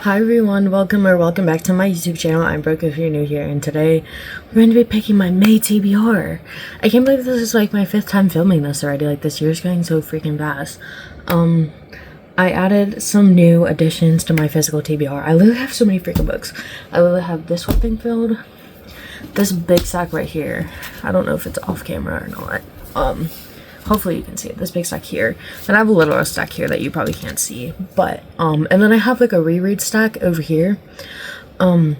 Hi everyone, welcome back to my YouTube channel. I'm Brooke if you're new here, and today we're going to be picking my May TBR. I can't believe this is like my 5th time filming this already. Like, this year's going so freaking fast. I added some new additions to my physical TBR. I literally have so many freaking books. I literally have this whole thing filled. This big sack right here. I don't know if it's off camera or not. Hopefully you can see it. This big stack here. Then I have a little stack here that you probably can't see. But, and then I have like a reread stack over here. I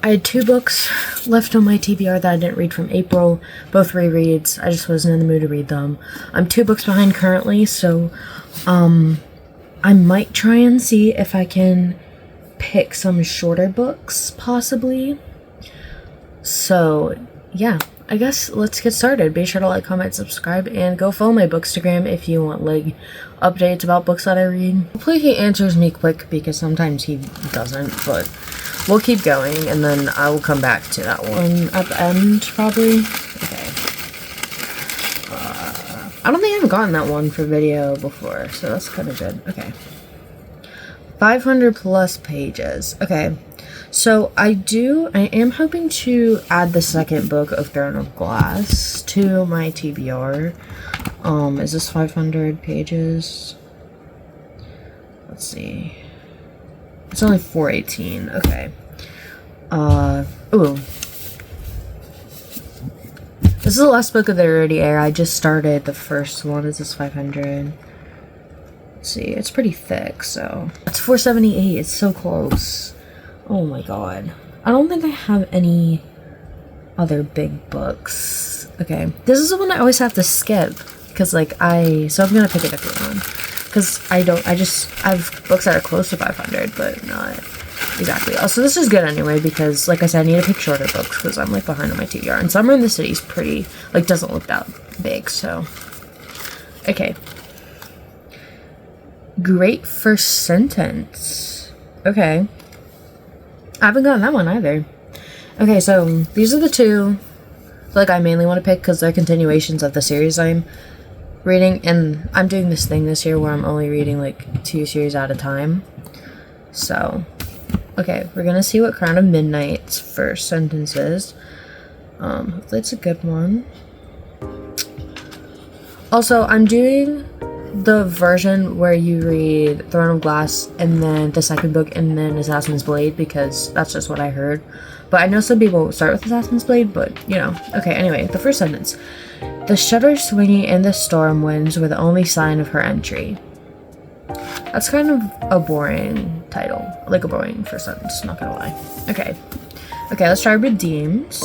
had 2 books left on my TBR that I didn't read from April. Both rereads. I just wasn't in the mood to read them. I'm 2 books behind currently, so, I might try and see if I can pick some shorter books, possibly. So, yeah. I guess let's get started. Be sure to like, comment, subscribe, and go follow my Bookstagram if you want like updates about books that I read. Hopefully he answers me quick because sometimes he doesn't, but we'll keep going and then I will come back to that one at the end probably. Okay. I don't think I've gotten that one for video before, so that's kind of good. Okay. 500 plus pages. Okay. So I am hoping to add the second book of Throne of Glass to my TBR. Is this 500 pages? Let's see. It's only 418. Okay. Ooh. This is the last book of the Already Air. I just started the first one. Is this 500? Let's see. It's pretty thick, so. It's 478. It's so close. Oh my god. I don't think I have any other big books. Okay. This is the one I always have to skip. Because, like, so I'm gonna pick a different one. Because I have books that are close to 500, but not exactly. Also, this is good anyway, because, like I said, I need to pick shorter books, because I'm, like, behind on my TBR. And Summer in the City is pretty, like, doesn't look that big, so. Okay. Great First Sentence. Okay. I haven't gotten that one either. Okay, so these are the 2 like I mainly want to pick because they're continuations of the series I'm reading, and I'm doing this thing this year where I'm only reading like 2 series at a time. So, okay, we're gonna see what Crown of Midnight's first sentence is. Hopefully it's a good one. Also, I'm doing the version where you read Throne of Glass and then the second book and then Assassin's Blade, because that's just what I heard. But I know some people start with Assassin's Blade, but you know. Okay, anyway, the first sentence. The shutters swinging in the storm winds were the only sign of her entry. That's kind of a boring title. Like a boring first sentence, not gonna lie. Okay. Okay, let's try redeems.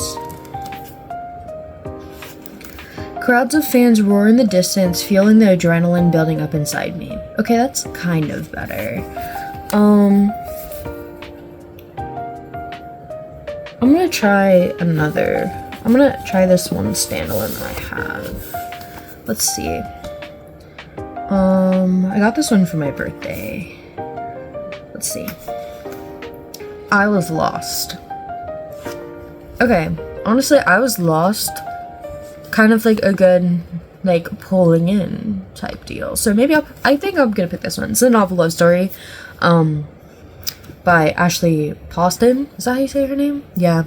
Crowds of fans roar in the distance, feeling the adrenaline building up inside me. Okay, that's kind of better. I'm gonna try this one standalone that I have. Let's see. I got this one for my birthday. Let's see. I Was Lost. Okay, honestly, I Was Lost. Kind of like a good, like, pulling in type deal. So maybe I think I'm gonna pick this one. It's a novel love story, by Ashley Poston. Is that how you say her name? Yeah.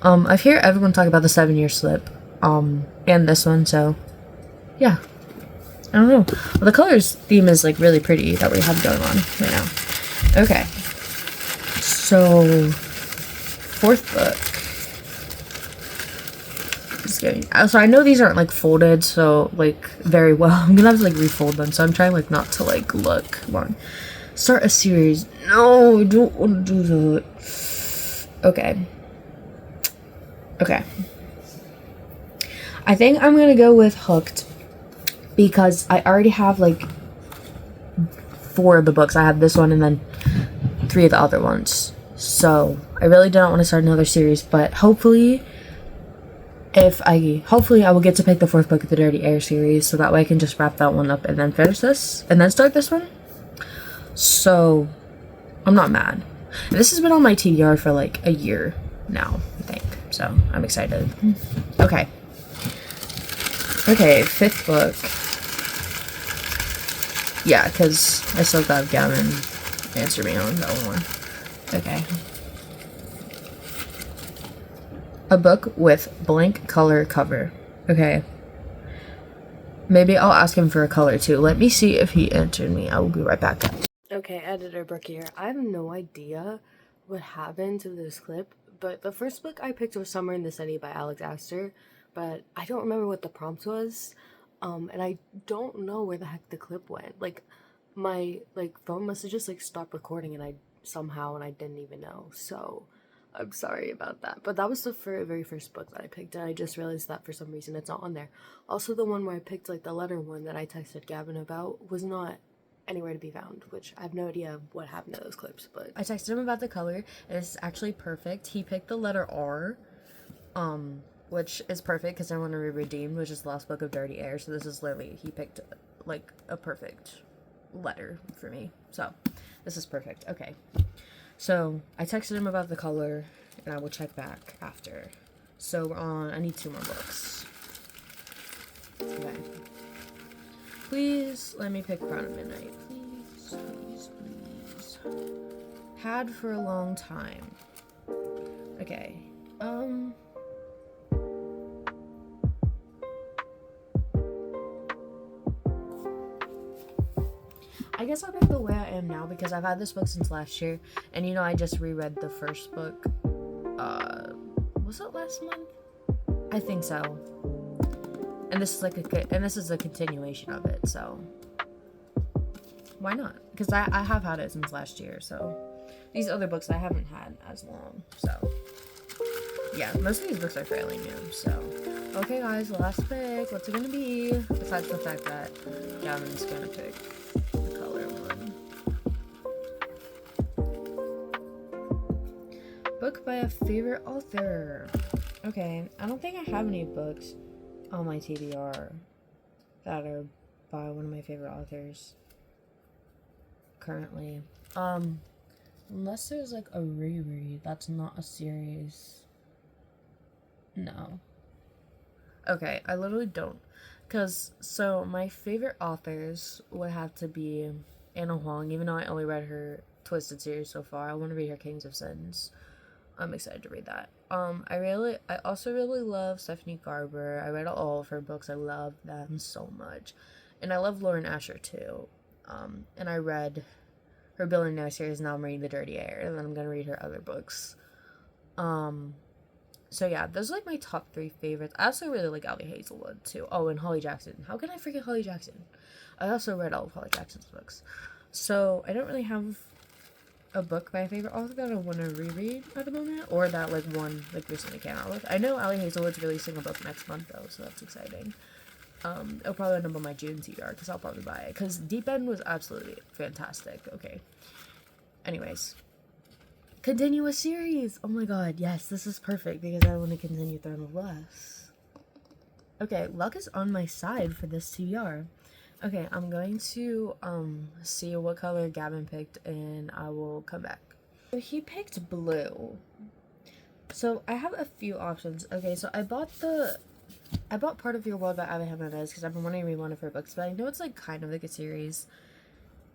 I've heard everyone talk about the 7-Year Slip, and this one, so, yeah. I don't know. Well, the colors theme is, like, really pretty that we have going on right now. Okay. So, 4th book. So I know these aren't like folded so like very well. I'm gonna have to like refold them, so I'm trying like not to like look long. Start a series. No, I don't want to do that. Okay. Okay. I think I'm gonna go with Hooked because I already have like 4 of the books. I have this one and then 3 of the other ones. So I really don't want to start another series, but hopefully I will get to pick the 4th book of the Dirty Air series, so that way I can just wrap that one up and then finish this, and then start this one. So, I'm not mad. This has been on my TBR for like a year now, I think, so I'm excited. Okay. Okay, 5th book. Yeah, because I still got Gavin answer me on that one. Okay. A book with blank color cover. Okay. Maybe I'll ask him for a color too. Let me see if he answered me. I will be right back. Okay, editor Brooke here. I have no idea what happened to this clip, but the first book I picked was Summer in the City by Alex Astor, but I don't remember what the prompt was, and I don't know where the heck the clip went. Like, my phone must have just stopped recording, and I didn't even know. So I'm sorry about that. But that was the very first book that I picked, and I just realized that for some reason it's not on there. Also, the one where I picked the letter one that I texted Gavin about was not anywhere to be found, which I have no idea what happened to those clips. But I texted him about the color, and it's actually perfect. He picked the letter R, which is perfect because I want to redeem, which is the last book of Dirty Air. So this is literally, he picked a perfect letter for me. So this is perfect. Okay. So I texted him about the color, and I will check back after. So we're on, I need 2 more books. Okay. Please let me pick Crown of Midnight. Please, please, please. Had for a long time. Okay. I guess I'll pick The Way I Am Now because I've had this book since last year, and I just reread the first book. Was it last month? I think so. And this is a continuation of it, so why not? Because I have had it since last year, so these other books I haven't had as long, so yeah, most of these books are fairly new. So okay, guys, last pick. What's it gonna be? Besides the fact that Gavin's gonna pick the color one. Book by a favorite author. Okay, I don't think I have any books on my TBR that are by one of my favorite authors currently. Unless there's a reread that's not a series. No. Okay, I literally don't. So my favorite authors would have to be Anna Huang, even though I only read her Twisted series so far. I want to read her Kings of Sins. I'm excited to read that. I also really love Stephanie Garber. I read all of her books. I love them so much. And I love Lauren Asher too. And I read her Billionaire series, now I'm reading The Dirty Air, and then I'm gonna read her other books. So yeah, those are my top 3 favorites. I also really like Ali Hazelwood too. Oh, and Holly Jackson. How can I forget Holly Jackson? I also read all of Holly Jackson's books. So I don't really have a book by a favorite author that I want to reread at the moment, or that one recently came out with. I know Ali Hazelwood's releasing a book next month though, so that's exciting. It'll probably end up on my June TBR because I'll probably buy it because Deep End was absolutely fantastic. Okay. Anyways, continue a series. Oh my god, yes, this is perfect because I want to continue Throne of Glass. Okay, luck is on my side for this TBR. Okay, I'm going to see what color Gavin picked, and I will come back. So he picked blue. So I have a few options. Okay, so I bought Part of Your World by Abby Jimenez because I've been wanting to read one of her books, but I know it's kind of like a series.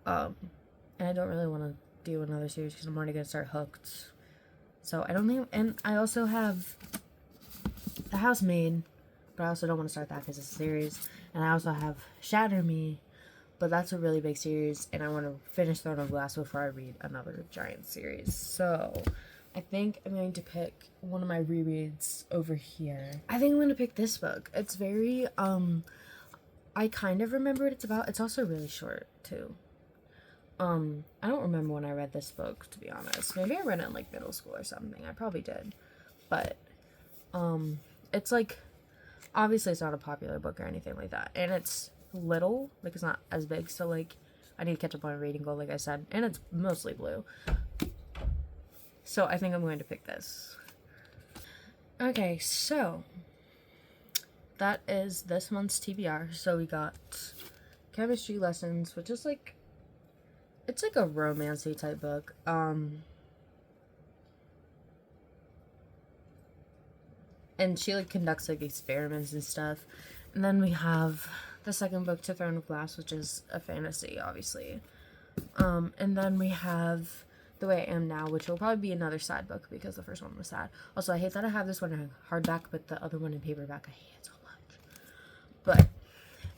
And I don't really want to do another series because I'm already gonna start Hooked. So I don't think, and I also have The Housemaid, but I also don't want to start that because it's a series. And I also have Shatter Me, but that's a really big series, and I want to finish Throne of Glass before I read another giant series. So I think I'm going to pick one of my rereads over here. I think I'm going to pick this book. It's very, I kind of remember what it's about. It's also really short, too. I don't remember when I read this book, to be honest. Maybe I read it in middle school or something. I probably did. But, it's obviously it's not a popular book or anything like that. And it's little, it's not as big, so I need to catch up on a reading goal, like I said. And it's mostly blue. So I think I'm going to pick this. Okay, so that is this month's TBR. So we got Chemistry Lessons, which is it's a romancy type book. And she conducts experiments and stuff. And then we have the second book, To Throne of Glass, which is a fantasy, obviously. And then we have The Way I Am Now, which will probably be another sad book because the first one was sad. Also, I hate that I have this one in hardback, but the other one in paperback I hate it so much. But,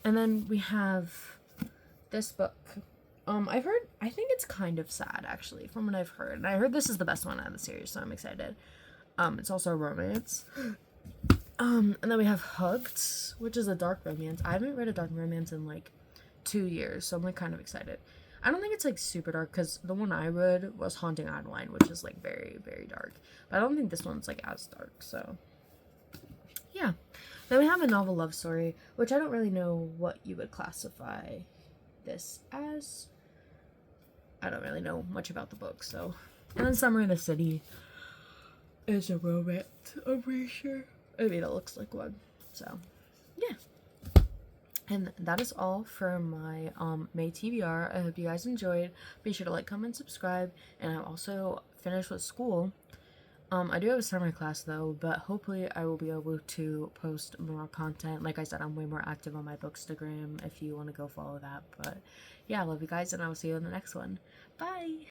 and then we have this book. I think it's kind of sad, actually, from what I've heard. And I heard this is the best one out of the series, so I'm excited. It's also a romance. And then we have Hooked, which is a dark romance. I haven't read a dark romance in, like, 2 years, so I'm, like, kind of excited. I don't think it's, like, super dark, because the one I read was Haunting Adeline, which is, like, very, very dark. But I don't think this one's, like, as dark, so... yeah. Then we have a novel love story, which I don't really know what you would classify this as. I don't really know much about the book, so. And then Summer in the City is a romance, I'm pretty sure. I mean, it looks like one. So, yeah. And that is all for my May TBR. I hope you guys enjoyed. Be sure to like, comment, subscribe. And I'm also finished with school. I do have a summer class though, but hopefully I will be able to post more content. Like I said, I'm way more active on my Bookstagram if you want to go follow that. But yeah, I love you guys, and I will see you in the next one. Bye!